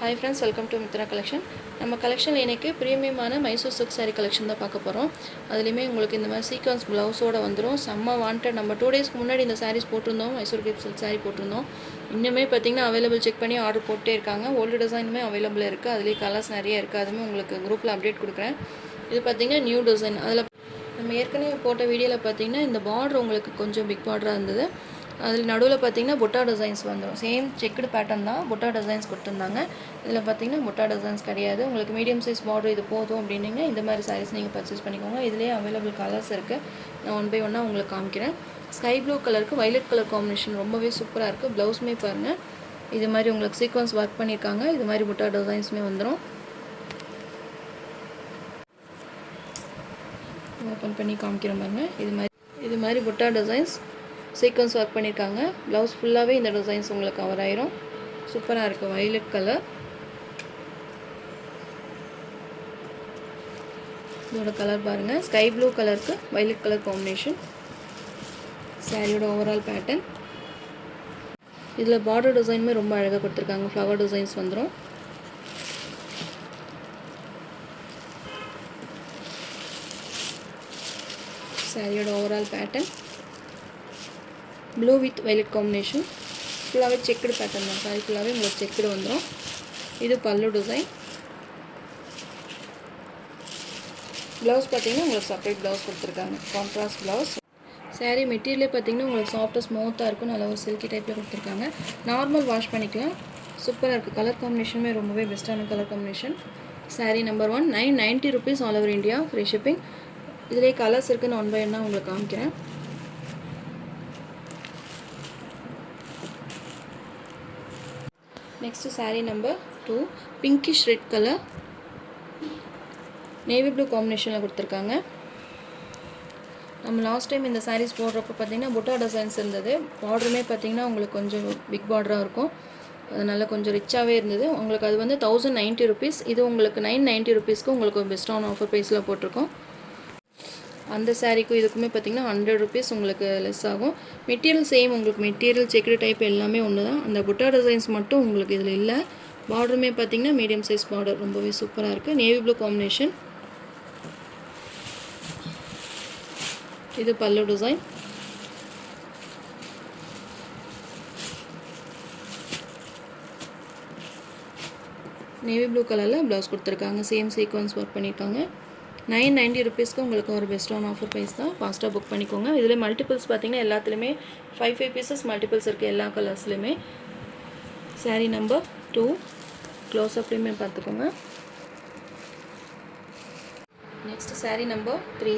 Hi friends, welcome to Mitra collection. நம்ம கலெக்ஷனில் இன்றைக்கி ப்ரீமியமான மைசூர் சில்க் சாரீ கலெக்ஷன் தான் பார்க்க போகிறோம். அதுலேயுமே உங்களுக்கு இந்த மாதிரி சீக்வன்ஸ் ப்ளவுஸோடு வந்துடும். செம்ம வாண்டட். நம்ம 2 டேஸ்க்கு முன்னாடி இந்த சாரீஸ் போட்டிருந்தோம். மைசூர் சில்க் சாரீ போட்டிருந்தோம். இன்னுமே பார்த்திங்கன்னா அவைலபிள் செக் பண்ணி ஆர்டர் போட்டே இருக்காங்க. ஓல்டு டிசைனுமே அவைலபிள் இருக்குது. அதுலேயே கலர்ஸ் நிறைய இருக்குது. அதுவுமே உங்களுக்கு குரூப்பில் அப்டேட் கொடுக்குறேன். இது பார்த்திங்கன்னா நியூ டிசைன். அதில் நம்ம ஏற்கனவே போட்ட வீடியோவில் பார்த்திங்கன்னா இந்த பார்டர் உங்களுக்கு கொஞ்சம் பிக் பார்டராக இருந்தது. அதில் நடுவில் பார்த்திங்கன்னா புட்டா டிசைன்ஸ் வந்துடும். சேம் செக்குடு பேட்டர்ன் தான், புட்டா டிசைன்ஸ் கொடுத்துருந்தாங்க. இதில் பார்த்திங்கன்னா புட்டா டிசைன்ஸ் கிடையாது. உங்களுக்கு மீடியம் சைஸ் பார்டர் இது போதும் அப்படின்னிங்கன்னா இந்த மாதிரி சாரீஸ் நீங்கள் பர்ச்சேஸ் பண்ணிக்கோங்க. இதுலேயே அவைலபிள் கலர்ஸ் இருக்குது. நான் ஒன் பை ஒன்னாக உங்களுக்கு காமிக்கிறேன். ஸ்கை ப்ளூ கலருக்கு வைலட் கலர் காம்பினேஷன் ரொம்பவே சூப்பராக இருக்குது. ப்ளவுஸுமே பாருங்கள், இது மாதிரி உங்களுக்கு சீக்வன்ஸ் ஒர்க் பண்ணியிருக்காங்க. இது மாதிரி புட்டா டிசைன்ஸுமே வந்துடும். ஓப்பன் பண்ணி காமிக்கிறேன் பாருங்கள். இது மாதிரி புட்டா டிசைன்ஸ் சீக்வன்ஸ் ஒர்க் பண்ணியிருக்காங்க. ப்ளவுஸ் ஃபுல்லாகவே இந்த டிசைன்ஸ் உங்களுக்கு கவர் ஆயிரும். சூப்பராக இருக்குது. வைலட் கலர், இதோட கலர் பாருங்கள். ஸ்கை ப்ளூ கலருக்கு வைலட் கலர் காம்பினேஷன். சாரியோட ஓவரால் பேட்டர்ன். இதில் பார்டர் டிசைனுமே ரொம்ப அழகாக கொடுத்துருக்காங்க. ஃப்ளவர் டிசைன்ஸ் வந்துடும். சாரியோட overall pattern blue with violet combination. ஃபுல்லாகவே செக்குடு பேட்டர்ன் தான். சாரி ஃபுல்லாகவே உங்களுக்கு செக்குடு வந்துடும். இது பல்லு டிசைன். ப்ளவுஸ் பார்த்திங்கன்னா உங்களுக்கு செப்பரேட் ப்ளவுஸ் கொடுத்துருக்காங்க. Contrast blouse. சாரீ மெட்டீரியலே பார்த்திங்கன்னா உங்களுக்கு சாஃப்டாக ஸ்மூத்தாக இருக்கும். நல்ல ஒரு சில்கி டைப்பில் கொடுத்துருக்காங்க. நார்மல் வாஷ் பண்ணிக்கலாம். சூப்பராக இருக்குது. கலர் காம்பினேஷனுமே ரொம்பவே பெஸ்ட்டான colour combination. Sari number 1 990 rupees all over India, free shipping. இதிலே கலர்ஸ் இருக்குது. நான் ஒன் பை ஒன்னாக உங்களுக்கு காமிக்கிறேன். Next sari number 2 pinkish red colour, navy blue காம்பினேஷனில் கொடுத்துருக்காங்க. நம்ம லாஸ்ட் டைம் இந்த சாரீஸ் போடுறப்போ பார்த்திங்கன்னா புட்டா டிசைன்ஸ் இருந்தது. பார்டருமே பார்த்திங்கன்னா உங்களுக்கு கொஞ்சம் பிக் பார்டராக இருக்கும். அதனால் கொஞ்சம் ரிச்சாகவே இருந்தது. உங்களுக்கு அது வந்து 1090 rupees. இது உங்களுக்கு 990 rupeesக்கு உங்களுக்கு பெஸ்ட்டான ஆஃபர் ப்ரைஸில் போட்டிருக்கோம். அந்த சாரீக்கும் இதுக்குமே பார்த்திங்கன்னா 100 rupees உங்களுக்கு லெஸ் ஆகும். Material same. உங்களுக்கு மெட்டீரியல் செக்குடு டைப் எல்லாமே ஒன்று தான். அந்த புட்டா டிசைன்ஸ் மட்டும் உங்களுக்கு இதில் இல்லை. பார்டருமே பார்த்திங்கன்னா மீடியம் சைஸ் பார்டர் ரொம்பவே சூப்பராக இருக்குது. Navy blue combination. இது பல்லு டிசைன். நேவி ப்ளூ கலரில் ப்ளவுஸ் கொடுத்துருக்காங்க. சேம் சீக்வன்ஸ் ஒர்க் பண்ணியிருக்காங்க. 990 rupeesக்கு உங்களுக்கு ஒரு பெஸ்ட்டான ஆஃபர் ப்ரைஸ் தான். ஃபாஸ்ட்டாக புக் பண்ணிக்கோங்க. இதில் மல்டிபிள்ஸ் பார்த்திங்கன்னா எல்லாத்துலேயுமே 5 பீசஸ் மல்டிபிள்ஸ் இருக்குது. எல்லா கலர்ஸ்லையுமே. சாரீ நம்பர் 2 க்ளோஸ்அப்லேயுமே பார்த்துக்கோங்க. நெக்ஸ்ட் சாரீ நம்பர் 3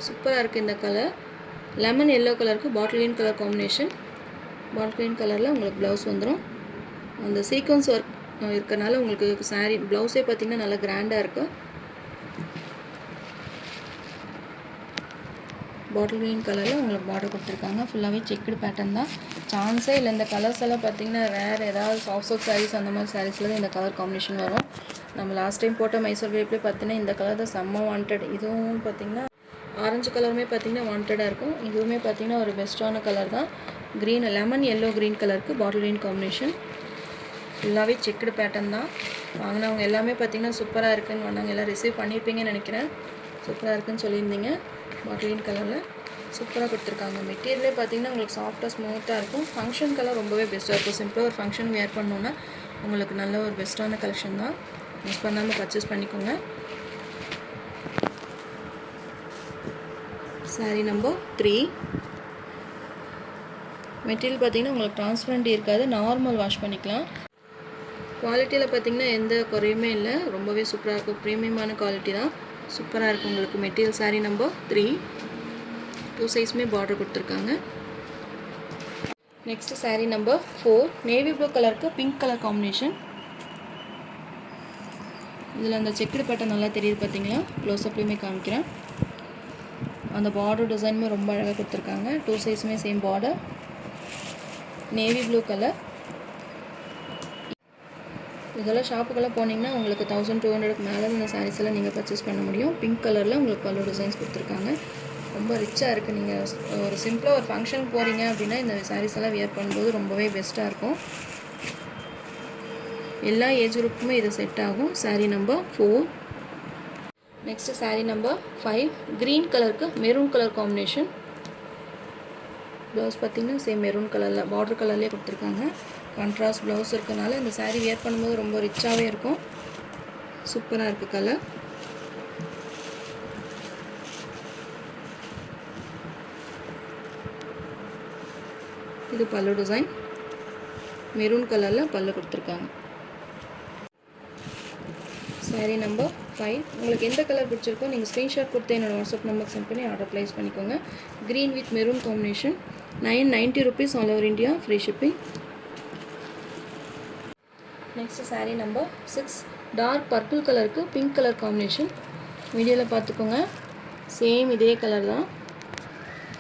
சூப்பராக இருக்குது. இந்த கலர் லெமன் எல்லோ கலருக்கு bottle green colour combination. Bottle green கலரில் உங்களுக்கு ப்ளவுஸ் வந்துடும். அந்த சீக்வன்ஸ் ஒர்க் இருக்கிறனால உங்களுக்கு சாரீ ப்ளவுஸே பார்த்திங்கன்னா நல்லா கிராண்டாக இருக்குது. பாட்டில் கிரீன் கலரில் உங்களுக்கு பார்டர் கொடுத்துருக்காங்க. ஃபுல்லாகவே செக்குடு பேட்டர்ன் தான். சான்ஸே இல்லை. இந்த கலர்ஸ் எல்லாம் பார்த்திங்கன்னா ரேர். ஏதாவது சாஃப்ட் சில்க் சாரீஸ் அந்த மாதிரி சாரீஸில் தான் இந்த கலர் காம்பினேஷன் வரும். நம்ம லாஸ்ட் டைம் போட்ட மைசூர் கிரேப்லேயே பார்த்தீங்கன்னா இந்த கலர் தான் செம்ம வாண்டட். இதுவும் பார்த்திங்கன்னா ஆரஞ்சு கலருமே பார்த்திங்கன்னா வாண்டடாக இருக்கும். இதுவுமே பார்த்திங்கன்னா ஒரு பெஸ்ட்டான கலர் தான். க்ரீன் லெமன் எல்லோ க்ரீன் கலருக்கு பாட்டில் கிரீன் காம்பினேஷன். ஃபுல்லாகவே செக்குடு பேட்டர்ன் தான். வாங்கினவங்க எல்லாமே பார்த்திங்கன்னா சூப்பராக இருக்குதுன்னு வந்தாங்க. எல்லாம் ரிசீவ் பண்ணியிருப்பீங்கன்னு நினைக்கிறேன். சூப்பராக இருக்குதுன்னு சொல்லியிருந்தீங்க. பாட்டில் கிரீன் கலரில் சூப்பராக கொடுத்துருக்காங்க. மெட்டீரியலே பார்த்திங்கன்னா உங்களுக்கு சாஃப்டாக ஸ்மூத்தாக இருக்கும். ஃபங்க்ஷன் கலர் ரொம்பவே பெஸ்ட்டாக இருக்கும். சிம்பிளாக ஒரு ஃபங்க்ஷன் வேர் பண்ணோன்னா உங்களுக்கு நல்ல ஒரு பெஸ்ட்டான கலெக்ஷன் தான். மிஸ் பண்ணாமல் பர்ச்சேஸ் பண்ணிக்கோங்க. சாரீ நம்பர் 3 மெட்டீரியல் பார்த்திங்கன்னா உங்களுக்கு டிரான்ஸ்பரண்ட் இருக்காது. நார்மல் வாஷ் பண்ணிக்கலாம். குவாலிட்டியில் பார்த்திங்கன்னா எந்த குறையுமே இல்லை. ரொம்பவே சூப்பராக இருக்கும். ப்ரீமியமான குவாலிட்டி தான். சூப்பராக இருக்குது உங்களுக்கு மெட்டீரியல். சாரீ நம்பர் 3 2 சைஸுமே பார்டர் கொடுத்துருக்காங்க. Next sari number 4 navy blue கலருக்கு பிங்க் கலர் காம்பினேஷன். இதில் அந்த செக்குடு பேட்டர்ன் நல்லா தெரியுது பார்த்தீங்களா. க்ளோஸ்அப்லேயுமே காமிக்கிறேன். அந்த பார்டர் டிசைனுமே ரொம்ப அழகாக கொடுத்துருக்காங்க. 2 சைஸுமே same border. Navy blue colour. இதெல்லாம் ஷாப்புக்கெல்லாம் போனீங்கன்னா உங்களுக்கு 1200க்கு மேலே இந்த சாரீஸ் எல்லாம் நீங்கள் பர்ச்சேஸ் பண்ண முடியும். பிங்க் கலரில் உங்களுக்கு பல்லு டிசைன்ஸ் கொடுத்துருக்காங்க. ரொம்ப ரிச்சாக இருக்குது. நீங்கள் ஒரு சிம்பிளாக ஒரு ஃபங்க்ஷன் போகிறீங்க அப்படின்னா இந்த சாரீஸ் எல்லாம் வியர் பண்ணும்போது ரொம்பவே பெஸ்ட்டாக இருக்கும். எல்லா ஏஜ் குரூப்புமே இது செட் ஆகும். saree number 4. Next saree number 5. Green கலருக்கு மெரூன் கலர் காம்பினேஷன். ப்ளவுஸ் பார்த்திங்கன்னா சேம் மெரூன் கலரில் பார்டர் கலர்லேயே கொடுத்துருக்காங்க. கான்ட்ராஸ்ட் ப்ளவுஸ் இருக்கனால இந்த saree வியர் பண்ணும்போது ரொம்ப ரிச்சாகவே இருக்கும். சூப்பராக இருக்குது கலர். இது பல்லு டிசைன் மெரூன் கலரில் பல்லு கொடுத்துருக்காங்க. saree number 5. உங்களுக்கு எந்த கலர் பிடிச்சிருக்கோ நீங்கள் ஸ்க்ரீன்ஷாட் கொடுத்து என்னோட வாட்ஸ்அப் நம்பருக்கு சென்ட் பண்ணி ஆர்டர் ப்ளேஸ் பண்ணிக்கோங்க. Green with maroon combination. 990 rupees all over India, free shipping. Next saree number 6. Dark purple கலருக்கு பிங்க் கலர் காம்பினேஷன். வீடியோவில் பார்த்துக்கோங்க, சேம் இதே கலர் தான்,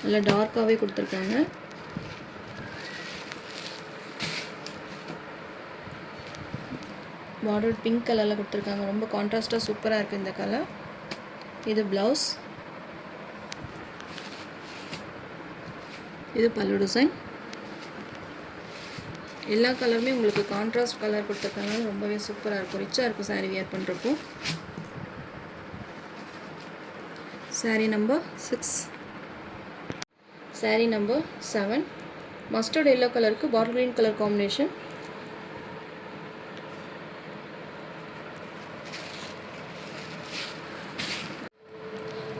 நல்லா டார்க்காகவே கொடுத்துருக்காங்க. பார்டர் பிங்க் கலரில் கொடுத்துருக்காங்க. ரொம்ப கான்ட்ராஸ்ட்டாக சூப்பராக இருக்குது இந்த கலர். இது ப்ளவுஸ், இது பல்லு டிசைன். எல்லா கலருமே உங்களுக்கு கான்ட்ராஸ்ட் கலர் கொடுத்துருக்கனால ரொம்பவே சூப்பராக இருக்கும், ரிச்சாக இருக்கும் saree வியர் பண்ணுறப்போ. saree number 6. saree number 7. Mustard yellow கலருக்கு bottle green colour combination.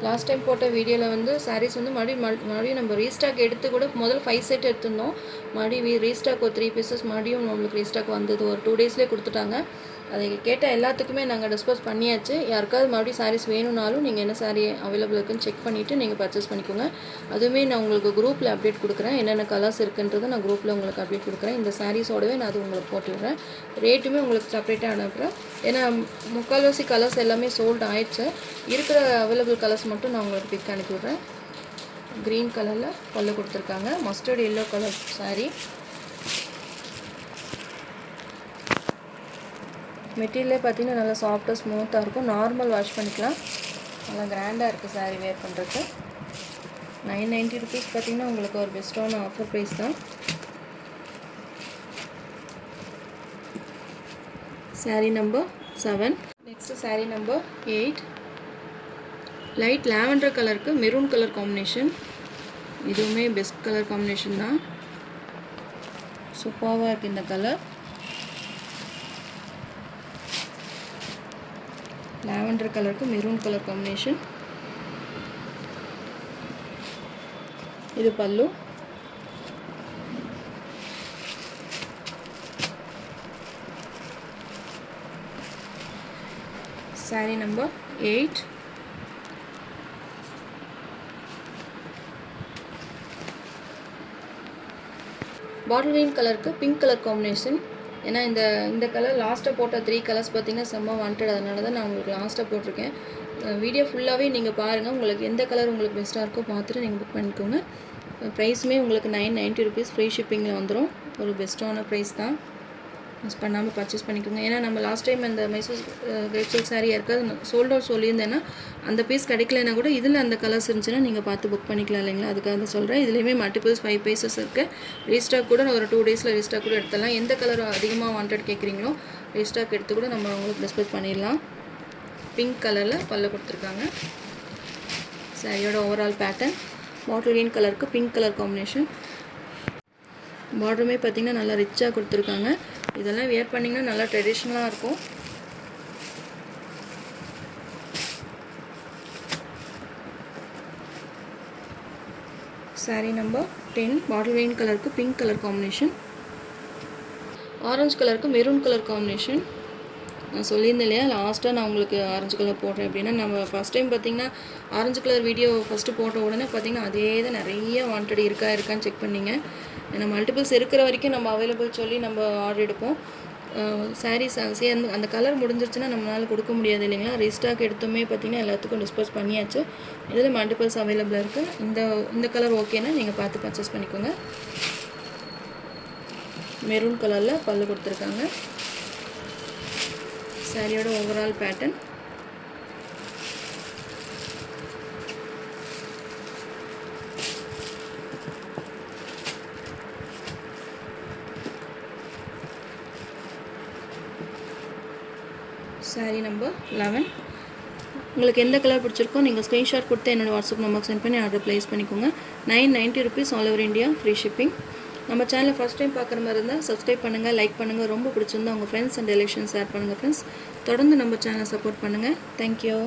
Last time போட்ட வீடியோவில் வந்து sarees வந்து மறுபடியும் நம்ம ரீஸ்டாக் எடுத்து கூட முதல் 5 செட் எடுத்திருந்தோம். மறுபடியும் ரீஸ்டாக் ஒரு 3 பீசஸ் மறுபடியும் நம்மளுக்கு ரீஸ்டாக் வந்தது. ஒரு 2 டேஸ்லேயே கொடுத்துட்டாங்க. அதை கேட்ட எல்லாத்துக்குமே நாங்கள் டிஸ்போஸ் பண்ணியாச்சு. யாருக்காவது மறுபடியும் sarees வேணும்னாலும் நீங்கள் என்ன saree அவைலபிள் இருக்குன்னு செக் பண்ணிவிட்டு நீங்கள் பர்ச்சேஸ் பண்ணிக்கோங்க. அதுவுமே நான் உங்களுக்கு குரூப்பில் அப்டேட் கொடுக்குறேன். என்னென்ன கலர்ஸ் இருக்குன்றதை நான் குரூப்பில் உங்களுக்கு அப்டேட் கொடுக்குறேன். இந்த சாரீஸோடவே நான் அது உங்களுக்கு போட்டுவிடுறேன். ரேட்டுமே உங்களுக்கு செப்பரேட்டாக அனுப்புகிறேன். ஏன்னா முக்கால்வாசி கலர்ஸ் எல்லாமே சோல்டு ஆயிடுச்சு. இருக்கிற அவைலபிள் கலர்ஸ் மட்டும் நான் உங்களுக்கு பிக் அனுப்பிவிட்றேன். க்ரீன் கலரில் பல்லு கொடுத்துருக்காங்க. Mustard yellow colour saree. மெட்டீரியலே பார்த்தீங்கன்னா நல்லா சாஃப்டாக ஸ்மூத்தாக இருக்கும். நார்மல் வாஷ் பண்ணிக்கலாம். நல்லா கிராண்டாக இருக்குது saree வேர் பண்ணுறதுக்கு. 990 rupees பார்த்தீங்கன்னா உங்களுக்கு ஒரு பெஸ்ட்டான ஆஃபர் ப்ரைஸ் தான். saree number 7. Next saree number 8. Light lavender கலருக்கு மெரூன் கலர் காம்பினேஷன். இதுவுமே பெஸ்ட் கலர் காம்பினேஷன் தான். சூப்பராக இருக்குது இந்த கலர். லாவெண்டர் கலருக்கு மெரூன் கலர் காம்பினேஷன். இது பல்லு. saree number 8. பாட்டில் க்ரீன் கலருக்கு பிங்க் கலர் காம்பினேஷன். ஏன்னா இந்த கலர் லாஸ்ட்டாக போட்ட 3 கலர்ஸ் பார்த்திங்கன்னா செம்ம வாண்டட். அதனால தான் நான் உங்களுக்கு லாஸ்ட்டாக போட்டிருக்கேன். வீடியோ ஃபுல்லாகவே நீங்கள் பாருங்கள். உங்களுக்கு எந்த கலர் உங்களுக்கு பெஸ்ட்டாக இருக்கோ பார்த்துட்டு நீங்கள் புக் பண்ணிக்கோங்க. ப்ரைஸுமே உங்களுக்கு 990 rupees ஃப்ரீ ஷிப்பிங்கில் வந்துடும். ஒரு பெஸ்ட்டான ப்ரைஸ் தான். மிஸ் பண்ணாமல் பர்ச்சேஸ் பண்ணிக்கோங்க. ஏன்னா நம்ம லாஸ்ட் டைம் அந்த மைசூர் கிரேப் சில்க் saree யாருக்காவது சோல்ட் அவுட் சொல்லியிருந்தேன்னா அந்த பீஸ் கிடைக்கலனா கூட இதில் அந்த கலர்ஸ் இருந்துச்சுன்னா நீங்கள் பார்த்து புக் பண்ணிக்கலாம் இல்லைங்களா. அதுக்காக தான் சொல்கிறேன். இதுலேயுமே மல்டிபிள்ஸ் 5 பீசஸ் இருக்குது. ரீஸ்டாக் கூட ஒரு 2 டேஸில் ரீஸ்டாக் கூட எடுத்துடலாம். எந்த கலர் அதிகமாக வாண்டட் கேட்குறீங்களோ ரீஸ்டாக் எடுத்து கூட நம்ம உங்களுக்கு டிஸ்போஸ் பண்ணிடலாம். பிங்க் கலரில் பல்ல கொடுத்துருக்காங்க. சாரியோட ஓவரால் பேட்டர்ன் பாட்டில் க்ரீன் கலருக்கு பிங்க் கலர் காம்பினேஷன். பார்டருமே பார்த்திங்கன்னா நல்லா ரிச்சாக கொடுத்துருக்காங்க. இதெல்லாம் வியர் பண்ணிங்கன்னா நல்லா ட்ரெடிஷ்னலாக இருக்கும். saree number 10. பாட்டில் க்ரீன் கலருக்கு பிங்க் கலர் காம்பினேஷன். ஆரஞ்சு கலருக்கு மெரூன் கலர் காம்பினேஷன். நான் சொல்லியிருந்தேன் இல்லையா, லாஸ்ட்டாக நான் உங்களுக்கு ஆரஞ்சு கலர் போடுறேன் அப்படின்னா. நம்ம ஃபஸ்ட் டைம் பார்த்திங்கன்னா ஆரஞ்சு கலர் வீடியோ ஃபஸ்ட்டு போட்ட உடனே பார்த்திங்கன்னா அதே தான் நிறைய வாண்டட் இருக்கான்னு செக் பண்ணிங்க. ஏன்னா மல்டிபிள்ஸ் இருக்கிற வரைக்கும் நம்ம அவைலபிள் சொல்லி நம்ம ஆர்டர் எடுப்போம். சாரீஸ் அந்த கலர் முடிஞ்சிருச்சுன்னா நம்மளால் கொடுக்க முடியாது இல்லைங்களா. ரீஸ்டாக் எடுத்துமே பார்த்திங்கன்னா எல்லாத்துக்கும் டிஸ்போஸ் பண்ணியாச்சு. இதில் மல்டிபிள்ஸ் அவைலபிளாக இருக்குது. இந்த கலர் ஓகேனா நீங்கள் பார்த்து பர்ச்சேஸ் பண்ணிக்கோங்க. மெரூன் கலரில் பல்லு கொடுத்துருக்காங்க. சாரியோட ஓவரால் பேட்டர்ன். சாரீ நம்பர் 11. உங்களுக்கு எந்த கலர் பிடிச்சிருக்கோ நீங்கள் ஸ்க்ரீன்ஷாட் கொடுத்து என்னோடய வாட்ஸ்அப் நம்பருக்கு சென்ட் பண்ணி ஆர்டர் ப்ளேஸ் பண்ணிக்கோங்க. 990 rupees all over India, free shipping. நம்ம சேனலை ஃபஸ்ட் டைம் பார்க்குற மாதிரி இருந்தால் சப்ஸ்கிரைப் பண்ணுங்கள், லைக் பண்ணுங்கள். ரொம்ப பிடிச்சிருந்தா உங்கள் ஃப்ரெண்ட்ஸ் அண்ட் ரிலேஷன்ஸ் ஷேர் பண்ணுங்கள் ஃப்ரெண்ட்ஸ். தொடர்ந்து நம்ம சேனலை சப்போர்ட் பண்ணுங்கள். தேங்க்யூ.